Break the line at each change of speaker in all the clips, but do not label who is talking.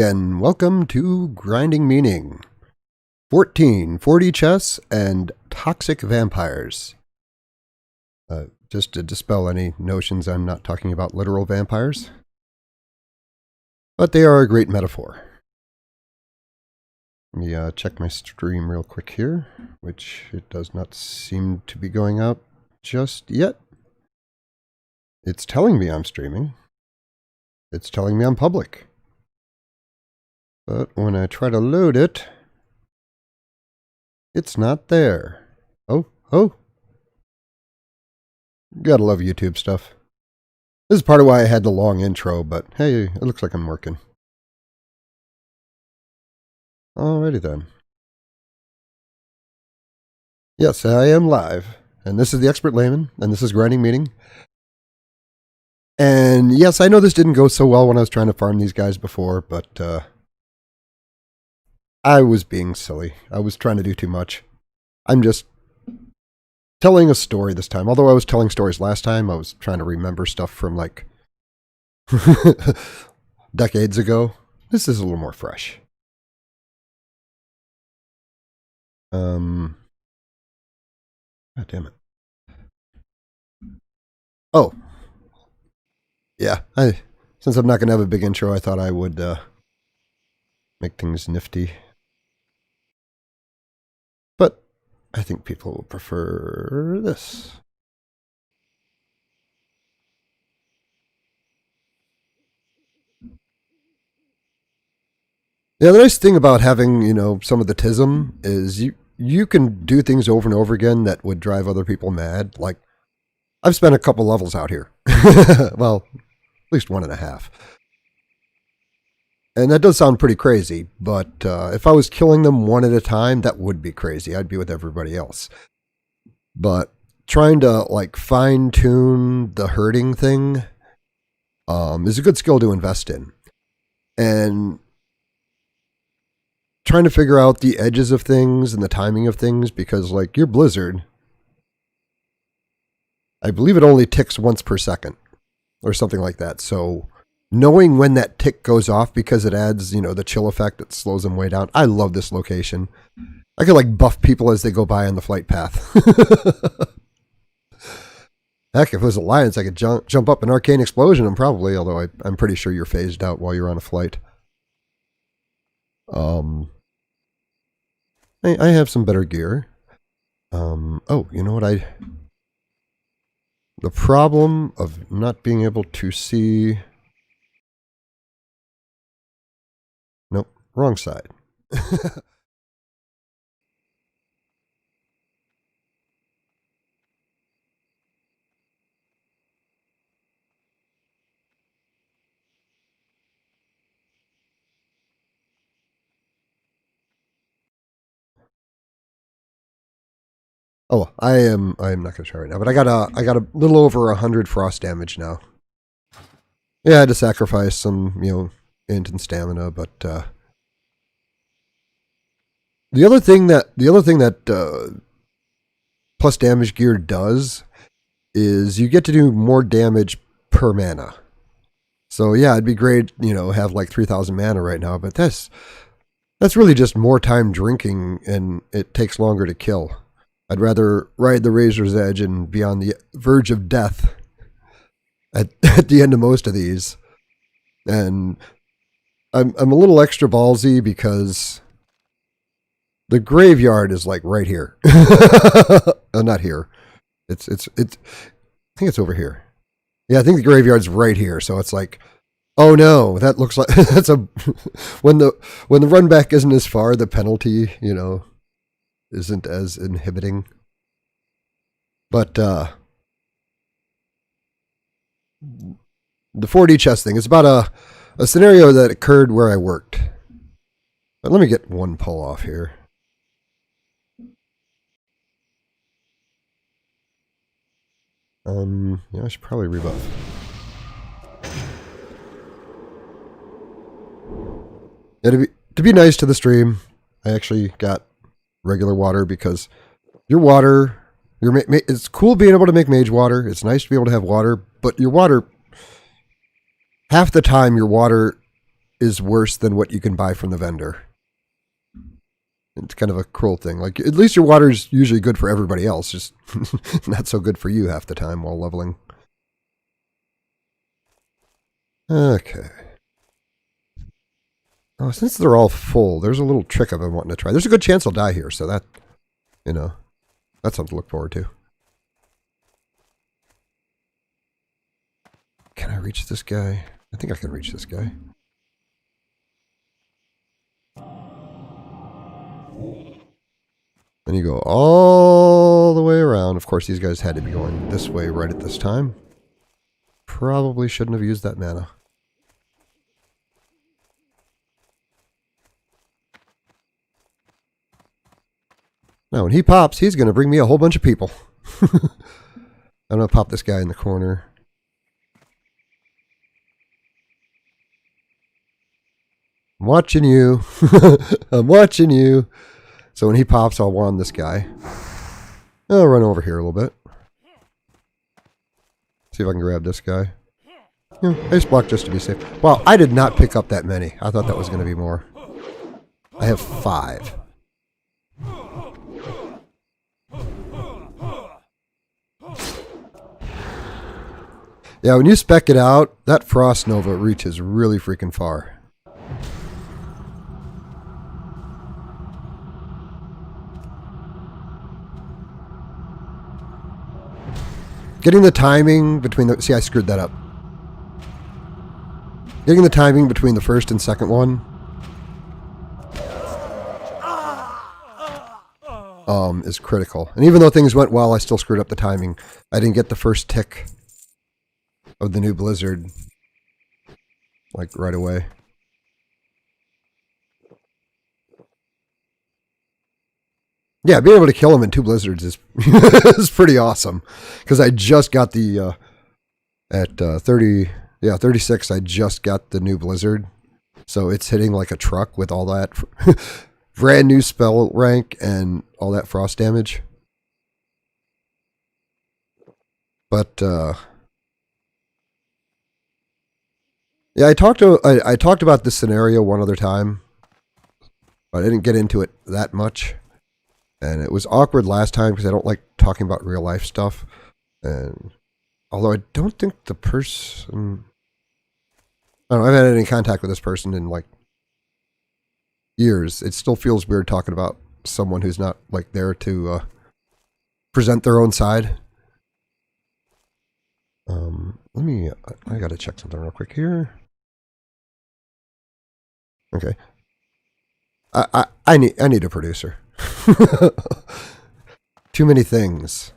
And welcome to Grinding Meaning 14, 40 chess, and toxic vampires. Just to dispel any notions, I'm not talking about literal vampires, but they are a great metaphor. Let me check my stream real quick here, which it does not seem to be going out just yet. It's telling me I'm streaming. It's telling me I'm public. But when I try to load it, it's not there. Oh. Gotta love YouTube stuff. This is part of why I had the long intro, but hey, it looks like I'm working. Alrighty then. Yes, I am live. And this is the Expert Layman, and this is Grinding Meaning. And yes, I know this didn't go so well when I was trying to farm these guys before, but I was being silly. I was trying to do too much. I'm just telling a story this time. Although I was telling stories last time, I was trying to remember stuff from like decades ago. This is a little more fresh. God damn it. Oh. Yeah, since I'm not going to have a big intro, I thought I would make things nifty. But I think people will prefer this. Yeah, the nice thing about having, some of the TISM is you can do things over and over again that would drive other people mad. Like, I've spent a couple levels out here. Well, at least 1.5. And that does sound pretty crazy, but if I was killing them one at a time, that would be crazy. I'd be with everybody else. But trying to like fine tune the herding thing is a good skill to invest in. And trying to figure out the edges of things and the timing of things, because like your Blizzard, I believe it only ticks once per second or something like that. So knowing when that tick goes off, because it adds, the chill effect that slows them way down. I love this location. I could like buff people as they go by on the flight path. Heck, if it was Alliance, I could jump up an arcane explosion and probably, although I'm pretty sure you're phased out while you're on a flight. I have some better gear. Oh, you know what the problem of not being able to see... Nope, wrong side. Oh, I am not going to try right now, but I got a little over 100 frost damage now. Yeah, I had to sacrifice some, int and stamina, but the other thing that plus damage gear does is you get to do more damage per mana. So yeah, it'd be great, have like 3,000 mana right now, but that's really just more time drinking, and it takes longer to kill. I'd rather ride the razor's edge and be on the verge of death at the end of most of these. And I'm a little extra ballsy because the graveyard is like right here. Not here. It's I think it's over here. Yeah, I think the graveyard's right here. So it's like, oh no, that looks like that's a when the run back isn't as far, the penalty, isn't as inhibiting. But the 4D chess thing is about a scenario that occurred where I worked. But let me get one pull off here. I should probably rebuff. Yeah, to be nice to the stream, I actually got regular water, because your water, it's cool being able to make mage water. It's nice to be able to have water, but your water, half the time your water is worse than what you can buy from the vendor. It's kind of a cruel thing. Like, at least your water's usually good for everybody else, just not so good for you half the time while leveling. Okay. Oh, since they're all full, there's a little trick I've been wanting to try. There's a good chance I'll die here, so that, you know, that's something to look forward to. Can I reach this guy? I think I can reach this guy. Then you go all the way around. Of course, these guys had to be going this way right at this time. Probably shouldn't have used that mana. Now, when he pops, he's going to bring me a whole bunch of people. I'm going to pop this guy in the corner. I'm watching you. I'm watching you. So when he pops, I'll wand this guy. I'll run over here a little bit. See if I can grab this guy. Yeah, ace block just to be safe. Wow, I did not pick up that many. I thought that was going to be more. I have 5. Yeah, when you spec it out, that Frost Nova reaches really freaking far. Getting the timing between the... See, I screwed that up. Getting the timing between the first and second one is critical. And even though things went well, I still screwed up the timing. I didn't get the first tick of the new blizzard like right away. Yeah, being able to kill him in 2 blizzards is is pretty awesome. Because I just got the at 36. I just got the new blizzard, so it's hitting like a truck with all that brand new spell rank and all that frost damage. But yeah, I talked about this scenario one other time. I didn't get into it that much. And it was awkward last time because I don't like talking about real life stuff. And although I don't think the person... I don't know, I haven't had any contact with this person in like years. It still feels weird talking about someone who's not like there to present their own side. I gotta check something real quick here. Okay. I need a producer. Too many things.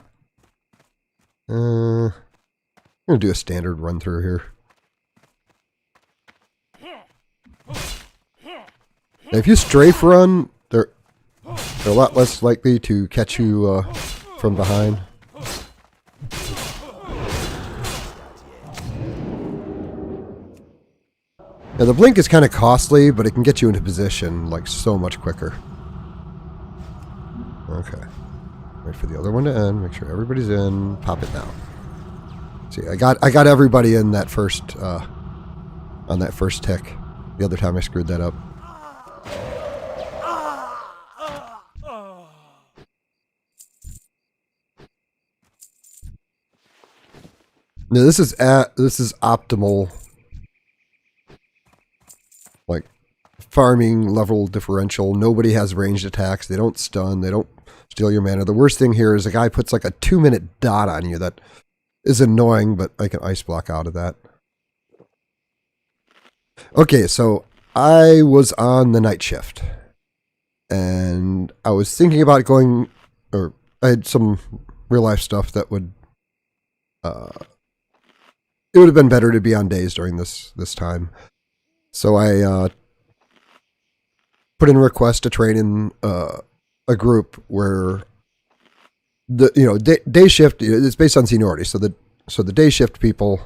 I'm gonna do a standard run through here. Now, if you strafe run, they're a lot less likely to catch you from behind. Now, the blink is kind of costly, but it can get you into position like so much quicker. Okay. Wait for the other one to end. Make sure everybody's in. Pop it now. See, I got everybody in that first on that first tick. The other time I screwed that up. Now this is optimal, like farming level differential. Nobody has ranged attacks. They don't stun. They don't steal your mana. The worst thing here is a guy puts like a 2-minute dot on you. That is annoying, but I can ice block out of that. Okay, so I was on the night shift, and I was thinking about going, or I had some real life stuff that would, it would have been better to be on days during this time. So I put in a request to train in a group where the day shift, it's based on seniority. So the day shift people,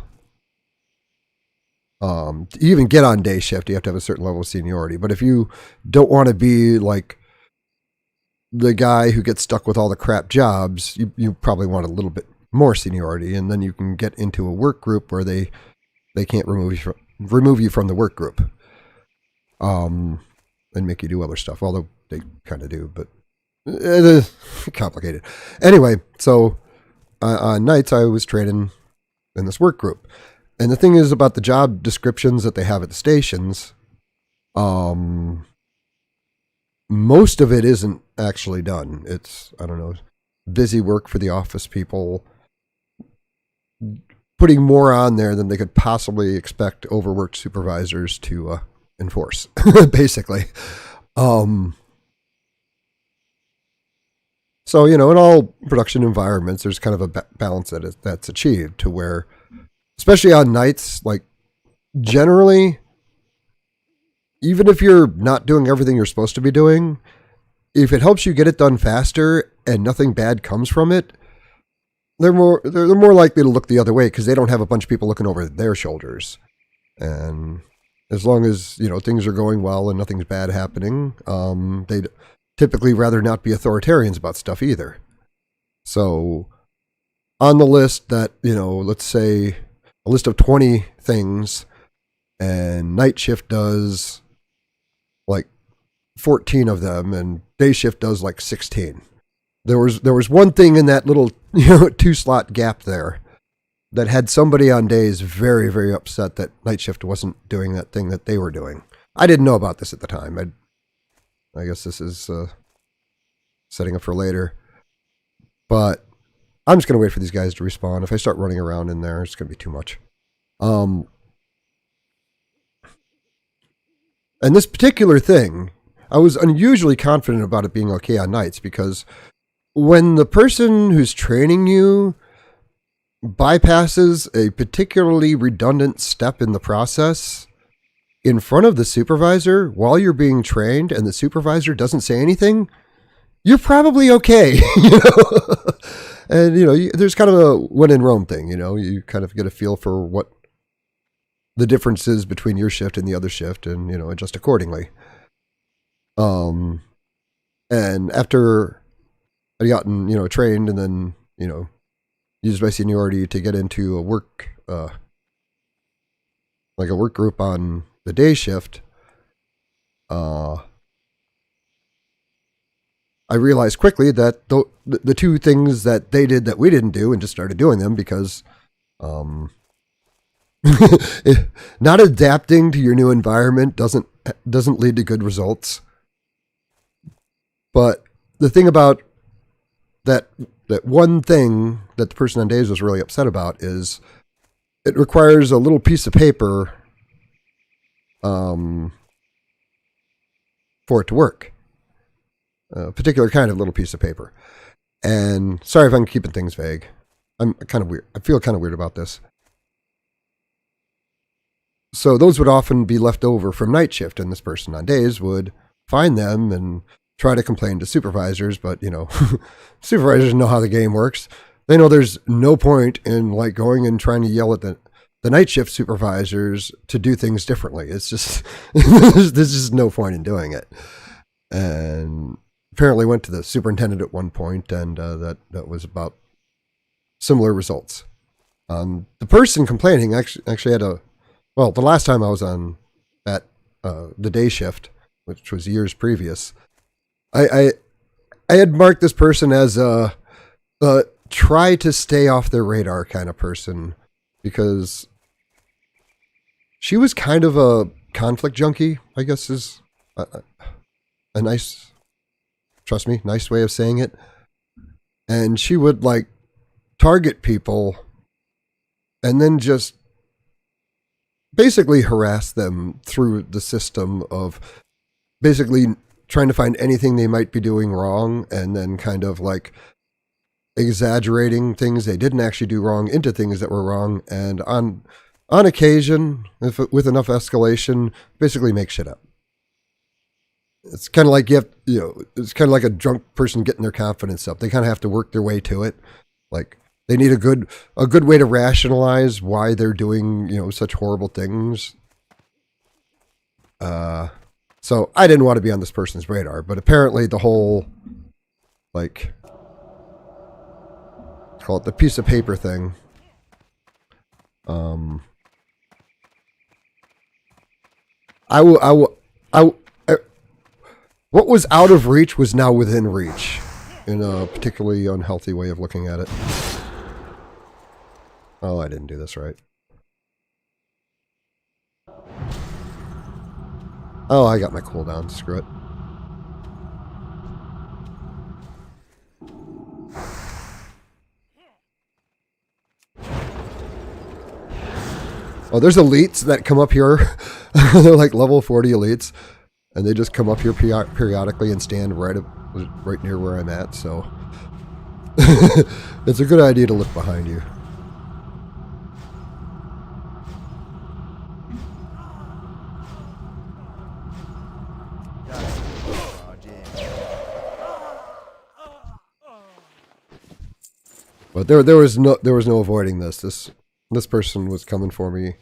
to even get on day shift, you have to have a certain level of seniority. But if you don't want to be like the guy who gets stuck with all the crap jobs, you probably want a little bit more seniority, and then you can get into a work group where they can't remove you from the work group. and make you do other stuff. Although they kind of do, but it is complicated. Anyway, so on nights I was training in this work group, and the thing is about the job descriptions that they have at the stations. Most of it isn't actually done. It's, I don't know, busy work for the office people, putting more on there than they could possibly expect overworked supervisors to enforce, basically. So, in all production environments, there's kind of a balance that's achieved to where, especially on nights, like generally, even if you're not doing everything you're supposed to be doing, if it helps you get it done faster and nothing bad comes from it, they're more likely to look the other way because they don't have a bunch of people looking over their shoulders. And as long as things are going well and nothing's bad happening, they'd typically rather not be authoritarians about stuff either. So on the list that let's say a list of 20 things, and night shift does like 14 of them, and day shift does like 16. There was one thing in that little 2-slot gap there that had somebody on days very, very upset that night shift wasn't doing that thing that they were doing. I didn't know about this at the time. I guess this is setting up for later. But I'm just going to wait for these guys to respawn. If I start running around in there, it's going to be too much. And this particular thing, I was unusually confident about it being okay on nights because when the person who's training you bypasses a particularly redundant step in the process in front of the supervisor while you're being trained and the supervisor doesn't say anything, you're probably okay. And there's kind of a when in Rome thing. You kind of get a feel for what the difference is between your shift and the other shift, and adjust accordingly. And after I'd gotten trained and then used my seniority to get into a work like a work group on the day shift, I realized quickly that the two things that they did that we didn't do, and just started doing them because not adapting to your new environment doesn't lead to good results. But the thing about that one thing that the person on days was really upset about is it requires a little piece of paper for it to work. A particular kind of little piece of paper. And sorry if I'm keeping things vague. I'm kind of weird. I feel kind of weird about this. So those would often be left over from night shift, and this person on days would find them and try to complain to supervisors, but supervisors know how the game works. They know there's no point in going and trying to yell at the night shift supervisors to do things differently. It's just there's just no point in doing it. And apparently went to the superintendent at one point, and that was about similar results. The person complaining actually had the last time I was on that the day shift, which was years previous, I had marked this person as a try to stay off their radar kind of person, because she was kind of a conflict junkie, I guess is a nice, trust me, nice way of saying it. And she would target people and then just basically harass them through the system of basically trying to find anything they might be doing wrong, and then kind of exaggerating things they didn't actually do wrong into things that were wrong, and on occasion, with enough escalation, basically make shit up. It's kind of like it's kind of like a drunk person getting their confidence up. They kind of have to work their way to it. They need a good way to rationalize why they're doing such horrible things. So I didn't want to be on this person's radar, but apparently the whole call it the piece of paper thing. I I what was out of reach was now within reach, in a particularly unhealthy way of looking at it. Oh, I didn't do this right. Oh, I got my cooldown. Screw it. Oh, there's elites that come up here. They're like level 40 elites. And they just come up here periodically and stand right near where I'm at. So it's a good idea to look behind you. But there was no avoiding this. This person was coming for me,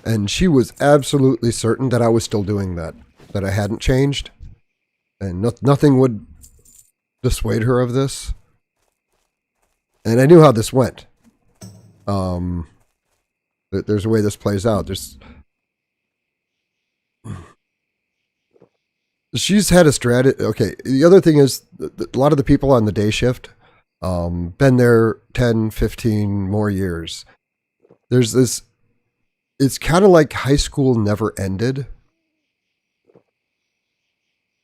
and she was absolutely certain that I was still doing that I hadn't changed, and nothing would dissuade her of this. And I knew how this went. There's a way this plays out. She's had a strategy. Okay, the other thing is a lot of the people on the day shift been there 10, 15 more years. There's this, it's kind of like high school never ended.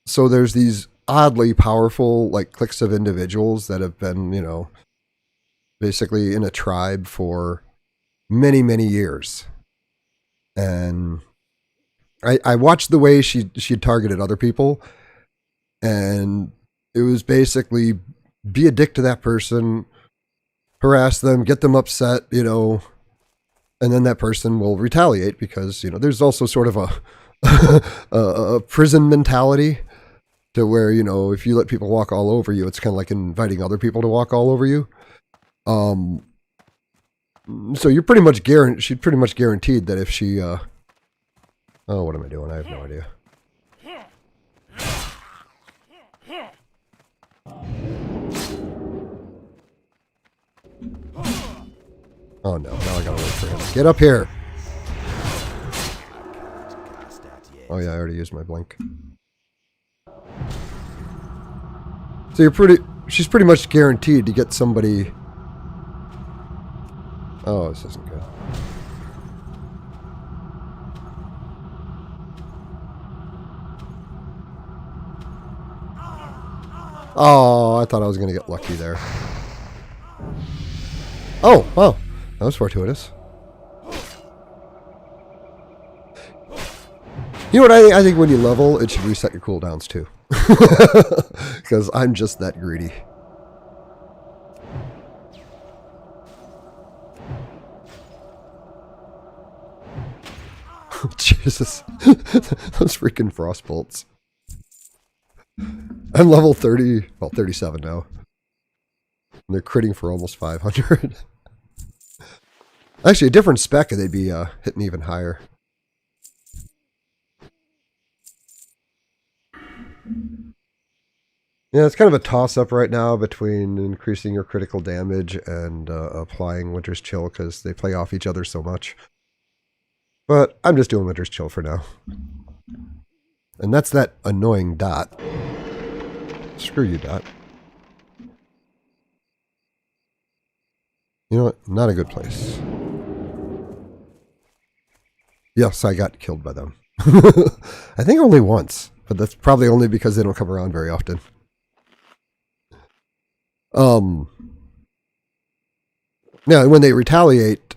So there's these oddly powerful like cliques of individuals that have been, you know, basically in a tribe for many, many years. And I watched the way she targeted other people, and it was basically be a dick to that person, harass them, get them upset, you know, and then that person will retaliate because, you know, there's also sort of a prison mentality to where, you know, if you let people walk all over you, it's kind of like inviting other people to walk all over you. So you're pretty much she's pretty much guaranteed that if she, oh, what am I doing? I have no idea. Oh no, now I gotta wait for him. Get up here! Oh yeah, I already used my blink. So she's pretty much guaranteed to get somebody. Oh, this isn't good. Oh, I thought I was gonna get lucky there. Oh, wow. That was fortuitous. You know what I think when you level, it should reset your cooldowns too. Because I'm just that greedy. Jesus. Those freaking frost bolts. I'm level 30, well 37 now. And they're critting for almost 500. Actually, a different spec and they'd be hitting even higher. Yeah, it's kind of a toss-up right now between increasing your critical damage and applying Winter's Chill because they play off each other so much. But I'm just doing Winter's Chill for now. And that's that annoying Dot. Screw you, Dot. You know what? Not a good place. Yes, I got killed by them. I think only once, but that's probably only because they don't come around very often. Now, when they retaliate,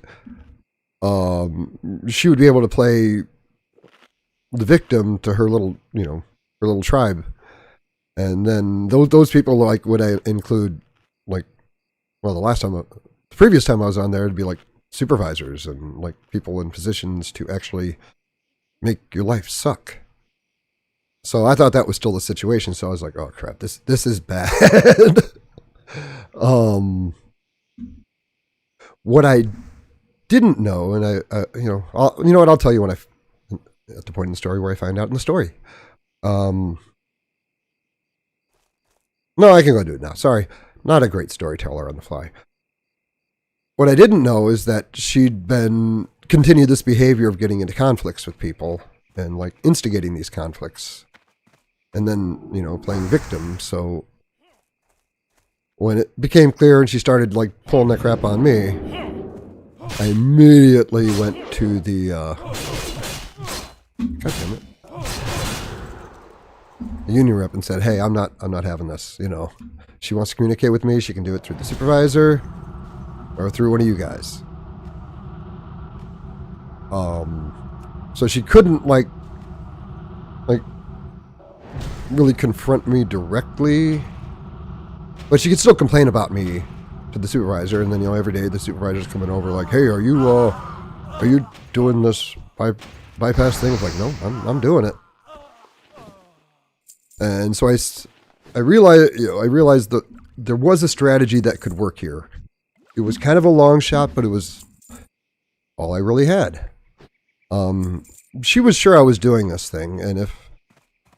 she would be able to play the victim to her little, you know, her little tribe. And then those people, like, would I include, like, well, the previous time I was on there, it'd be like supervisors and like people in positions to actually make your life suck. So I thought that was still the situation. So I was like, oh crap, this is bad. What I didn't know, and you know what, I'll tell you when at the point in the story where I find out in the story. No, I can go do it now. Sorry, not a great storyteller on the fly. What I didn't know is that she'd continued this behavior of getting into conflicts with people and like instigating these conflicts, and then, you know, playing victim. So when it became clear and she started like pulling that crap on me, I immediately went to the God damn it, the union rep and said, "Hey, I'm not having this. You know, she wants to communicate with me. She can do it through the supervisor or through one of you guys." So she couldn't like really confront me directly, but she could still complain about me to the supervisor. And then, you know, every day the supervisor's coming over like, "Hey, are you doing this bypass thing?" It's like, "No, I'm doing it." And so I realized that there was a strategy that could work here. It was kind of a long shot, but it was all I really had. She was sure I was doing this thing, and if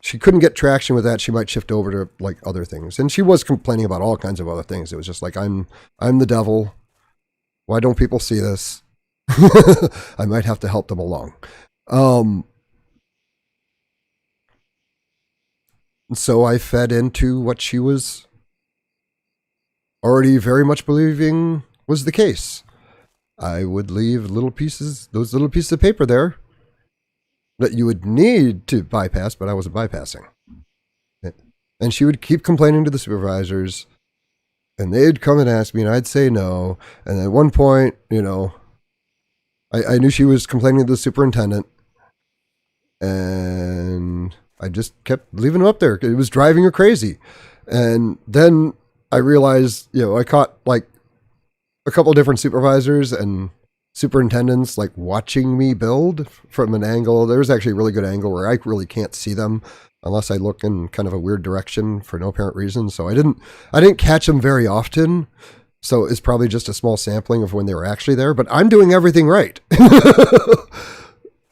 she couldn't get traction with that, she might shift over to like other things. And she was complaining about all kinds of other things. It was just like, I'm the devil. Why don't people see this? I might have to help them along. So I fed into what she was already very much believing was the case. I would leave those little pieces of paper there that you would need to bypass, but I wasn't bypassing. And she would keep complaining to the supervisors, and they'd come and ask me, and I'd say no. And at one point, you know, I knew she was complaining to the superintendent, and I just kept leaving them up there. It was driving her crazy. And then I realized, you know, I caught like a couple of different supervisors and superintendents like watching me build from an angle. There was actually a really good angle where I really can't see them unless I look in kind of a weird direction for no apparent reason. So I didn't catch them very often. So it's probably just a small sampling of when they were actually there, but I'm doing everything right.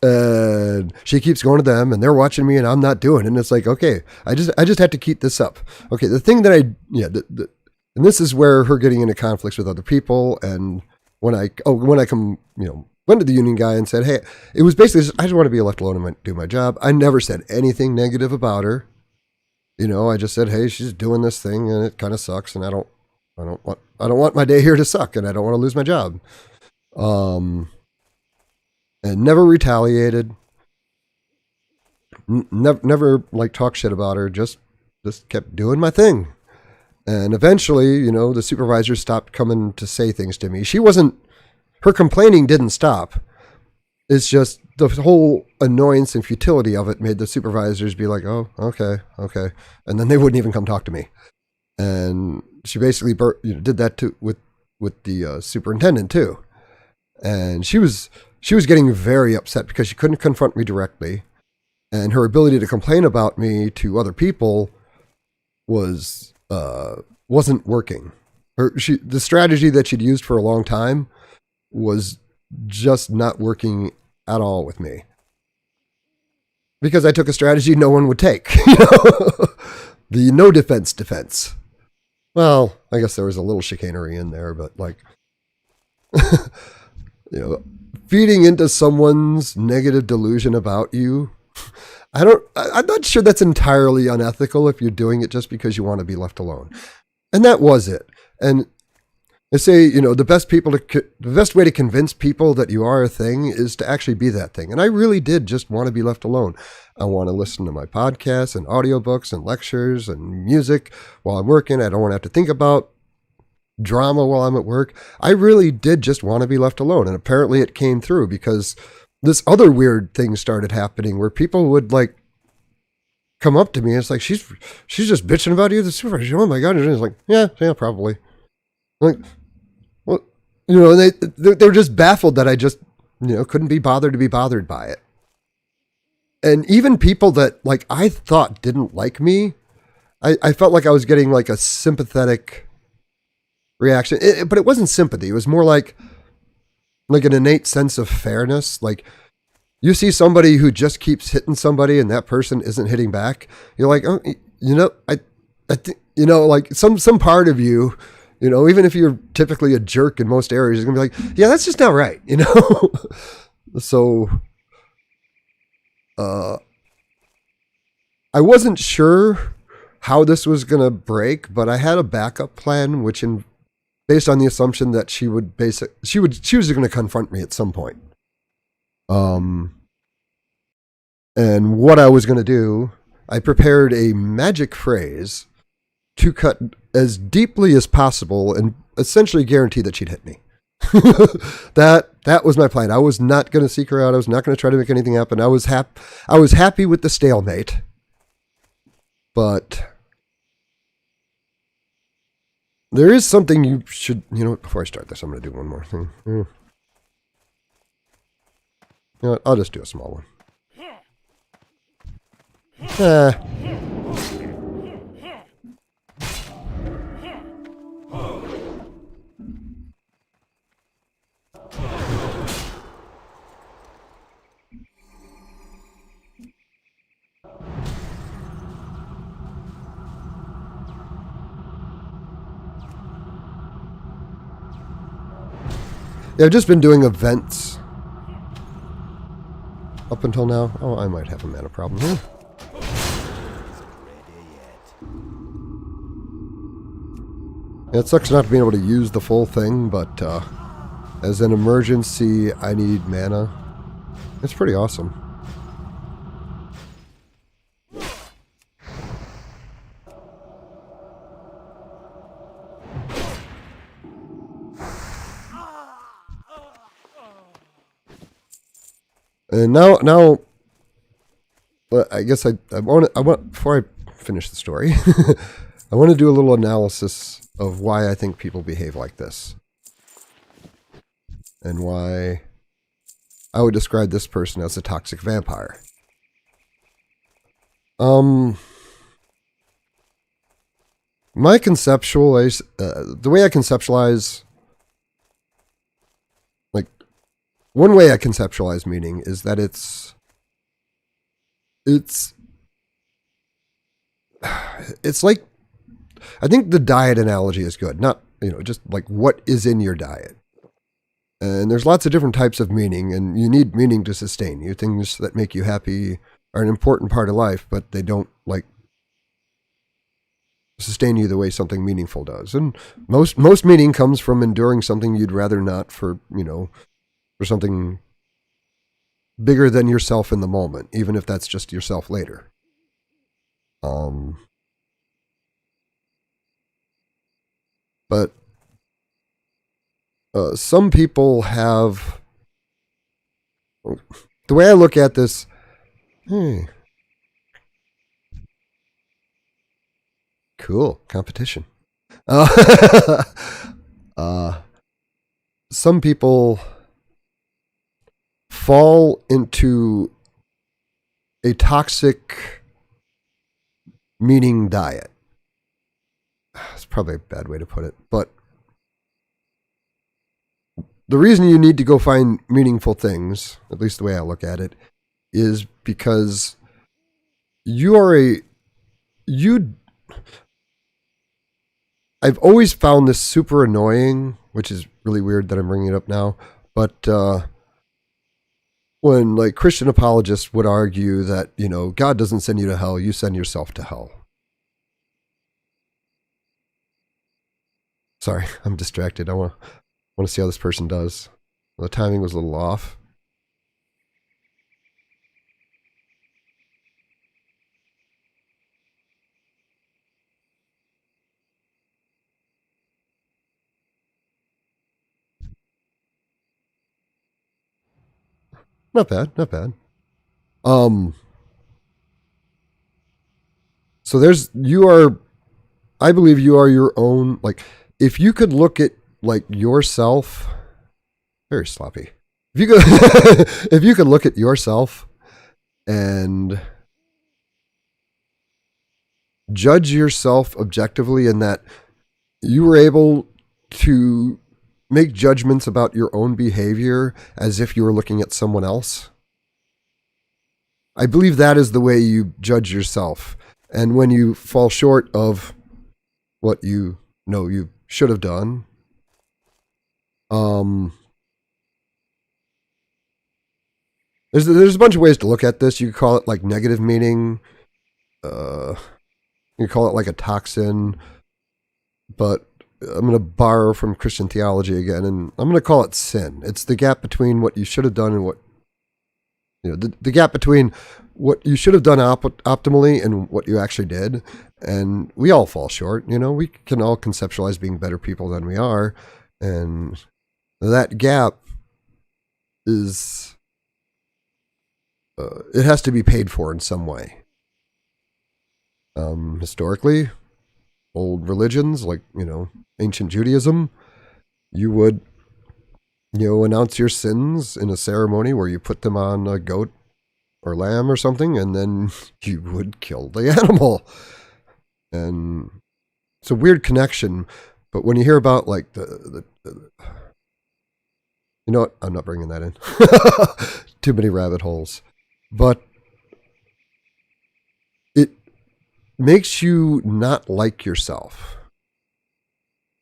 And she keeps going to them and they're watching me and I'm not doing it. And it's like, okay, I just have to keep this up. Okay. The thing that and this is where her getting into conflicts with other people. And when I come, you know, went to the union guy and said, hey, it was basically just, I just want to be left alone and do my job. I never said anything negative about her. You know, I just said, hey, she's doing this thing and it kind of sucks. And I don't want my day here to suck and I don't want to lose my job. And never retaliated. Never like talk shit about her. Just kept doing my thing. And eventually, you know, the supervisor stopped coming to say things to me. Her complaining didn't stop. It's just the whole annoyance and futility of it made the supervisors be like, oh, okay. And then they wouldn't even come talk to me. And she basically did that with the superintendent too. And she was getting very upset because she couldn't confront me directly. And her ability to complain about me to other people wasn't working. The strategy that she'd used for a long time was just not working at all with me. Because I took a strategy no one would take. You know? The no defense. Well, I guess there was a little chicanery in there, but like, you know, feeding into someone's negative delusion about you. I'm not sure that's entirely unethical if you're doing it just because you want to be left alone. And that was it. And I say, you know, the best way to convince people that you are a thing is to actually be that thing. And I really did just want to be left alone. I want to listen to my podcasts and audiobooks and lectures and music while I'm working. I don't want to have to think about drama while I'm at work. I really did just want to be left alone. And apparently it came through because this other weird thing started happening where people would like come up to me and it's like, she's just bitching about you, the supervisor. Oh my God. And it's like, yeah, probably. Like, well, you know, they're just baffled that I just, you know, couldn't be bothered to be bothered by it. And even people that like I thought didn't like me, I felt like I was getting like a sympathetic reaction, but it wasn't sympathy. It was more like an innate sense of fairness. Like you see somebody who just keeps hitting somebody and that person isn't hitting back. You're like, oh, you know, I think, you know, like some part of you, you know, even if you're typically a jerk in most areas, you're going to be like, yeah, that's just not right. You know? So uh, I wasn't sure how this was going to break, but I had a backup plan, which based on the assumption that she was going to confront me at some point. And what I was going to do, I prepared a magic phrase to cut as deeply as possible and essentially guarantee that she'd hit me. That was my plan. I was not going to seek her out. I was not going to try to make anything happen. I was happy with the stalemate. But there is something you should, before I start this, I'm going to do one more thing. You know what? I'll just do a small one. Yeah, I've just been doing events up until now. Oh, I might have a mana problem here. Yeah, it sucks not being able to use the full thing, but as an emergency, I need mana. It's pretty awesome. And now, I guess I want before I finish the story, I want to do a little analysis of why I think people behave like this, and why I would describe this person as a toxic vampire. The way I conceptualize, like, one way I conceptualize meaning is that it's like, I think the diet analogy is good. Not, just like what is in your diet. And there's lots of different types of meaning, and you need meaning to sustain you. Things that make you happy are an important part of life, but they don't, like, sustain you the way something meaningful does. And most meaning comes from enduring something you'd rather not for something bigger than yourself in the moment, even if that's just yourself later. But some people have, the way I look at this, cool, competition. Some people fall into a toxic meaning diet. It's probably a bad way to put it, but the reason you need to go find meaningful things, at least the way I look at it, is because I've always found this super annoying, which is really weird that I'm bringing it up now, but when, like, Christian apologists would argue that, God doesn't send you to hell, you send yourself to hell. Sorry, I'm distracted. I want to see how this person does. The timing was a little off. Not bad, not bad. So I believe you are your own, like, if you could look at, like, yourself, very sloppy. If you could, if you could look at yourself and judge yourself objectively, in that you were able to make judgments about your own behavior as if you were looking at someone else, I believe that is the way you judge yourself. And when you fall short of what you know you should have done, There's a bunch of ways to look at this. You could call it like negative meaning. Uh, you could call it like a toxin, but I'm going to borrow from Christian theology again, and I'm going to call it sin. It's the gap between what you should have done and what, the gap between what you should have done optimally and what you actually did. And we all fall short. We can all conceptualize being better people than we are. And that gap is, it has to be paid for in some way. Historically, old religions like, ancient Judaism, you would, announce your sins in a ceremony where you put them on a goat or lamb or something, and then you would kill the animal. And it's a weird connection, but when you hear about like the you know what? I'm not bringing that in. Too many rabbit holes. But it makes you not like yourself.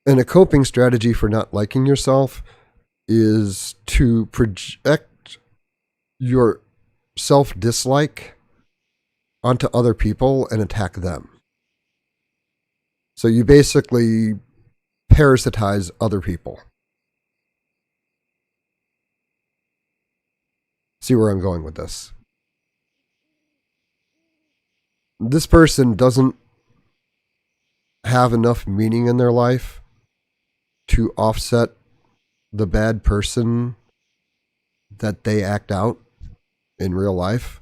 And a coping strategy for not liking yourself is to project your self-dislike onto other people and attack them. So you basically parasitize other people. See where I'm going with this. This person doesn't have enough meaning in their life to offset the bad person that they act out in real life.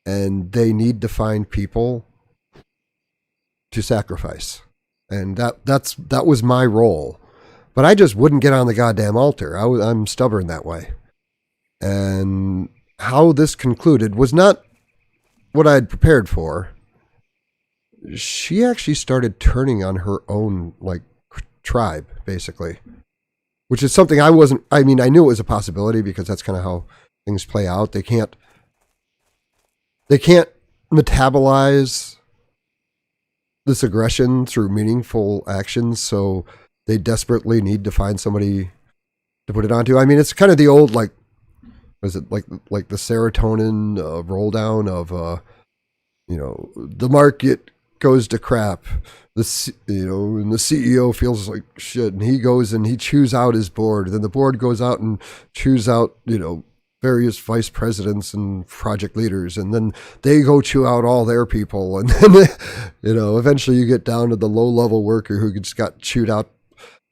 And they need to find people to sacrifice. And that was my role. But I just wouldn't get on the goddamn altar. I'm stubborn that way. And how this concluded was not what I had prepared for. She actually started turning on her own, like, tribe, basically. Which is something I knew it was a possibility because that's kind of how things play out. They can't metabolize this aggression through meaningful actions, so they desperately need to find somebody to put it onto. I mean, it's kind of the old, like, was it like the serotonin roll down of, the market goes to crap, and the CEO feels like shit, and he goes and he chews out his board. Then the board goes out and chews out, various vice presidents and project leaders, and then they go chew out all their people, and then eventually you get down to the low level worker who just got chewed out,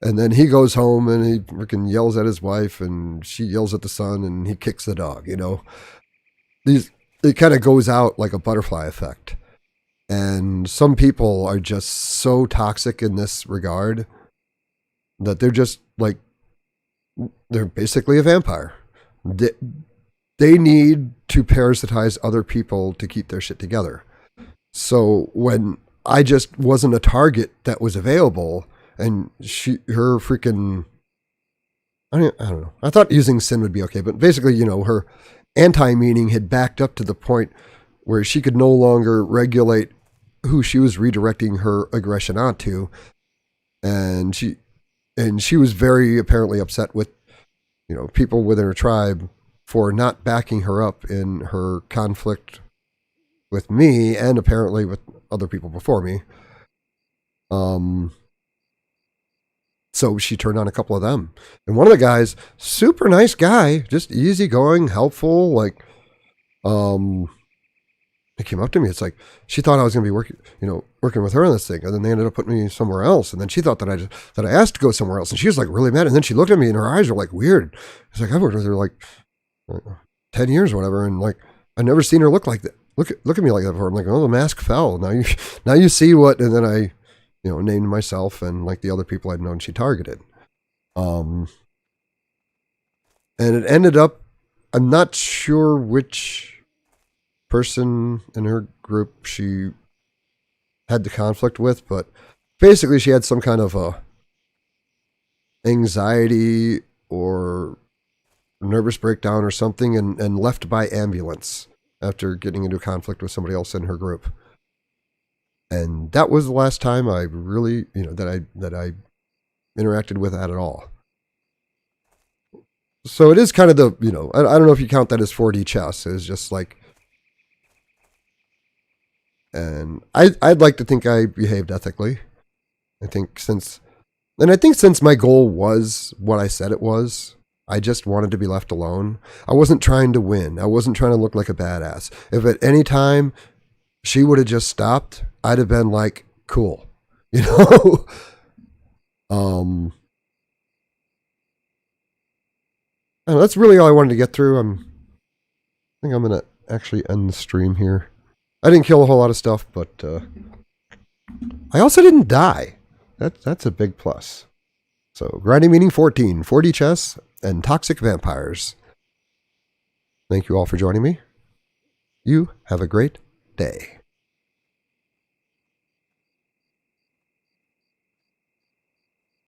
and then he goes home and he freaking yells at his wife, and she yells at the son, and he kicks the dog. It kind of goes out like a butterfly effect. And some people are just so toxic in this regard that they're just like, they're basically a vampire. They need to parasitize other people to keep their shit together. So when I just wasn't a target that was available, and her freaking, I don't know. I thought using sin would be okay, but basically, her anti-meaning had backed up to the point where she could no longer regulate who she was redirecting her aggression onto. And she was very apparently upset with, people within her tribe for not backing her up in her conflict with me and apparently with other people before me. So she turned on a couple of them. And one of the guys, super nice guy, just easygoing, helpful, like, he came up to me. It's like, she thought I was going to be working with her on this thing. And then they ended up putting me somewhere else. And then she thought that I asked to go somewhere else. And she was like really mad. And then she looked at me and her eyes were like weird. It's like, I've worked with her like 10 years or whatever. And like, I've never seen her look like that. Look at me like that before. I'm like, oh, the mask fell. Now you see what, and then I, named myself and like the other people I'd known she targeted. And it ended up, I'm not sure which person in her group she had the conflict with, but basically she had some kind of a anxiety or nervous breakdown or something and left by ambulance after getting into a conflict with somebody else in her group. And that was the last time I really, that I interacted with that at all. So it is kind of the, you know, I don't know if you count that as 4D chess. It's just like, and I'd like to think I behaved ethically. I think since my goal was what I said it was, I just wanted to be left alone. I wasn't trying to win. I wasn't trying to look like a badass. If at any time she would have just stopped, I'd have been like, cool, you know? And that's really all I wanted to get through. I think I'm going to actually end the stream here. I didn't kill a whole lot of stuff, but I also didn't die. That's a big plus. So, Grinding Meaning 14, 4D chess, and Toxic Vampires. Thank you all for joining me. You have a great day.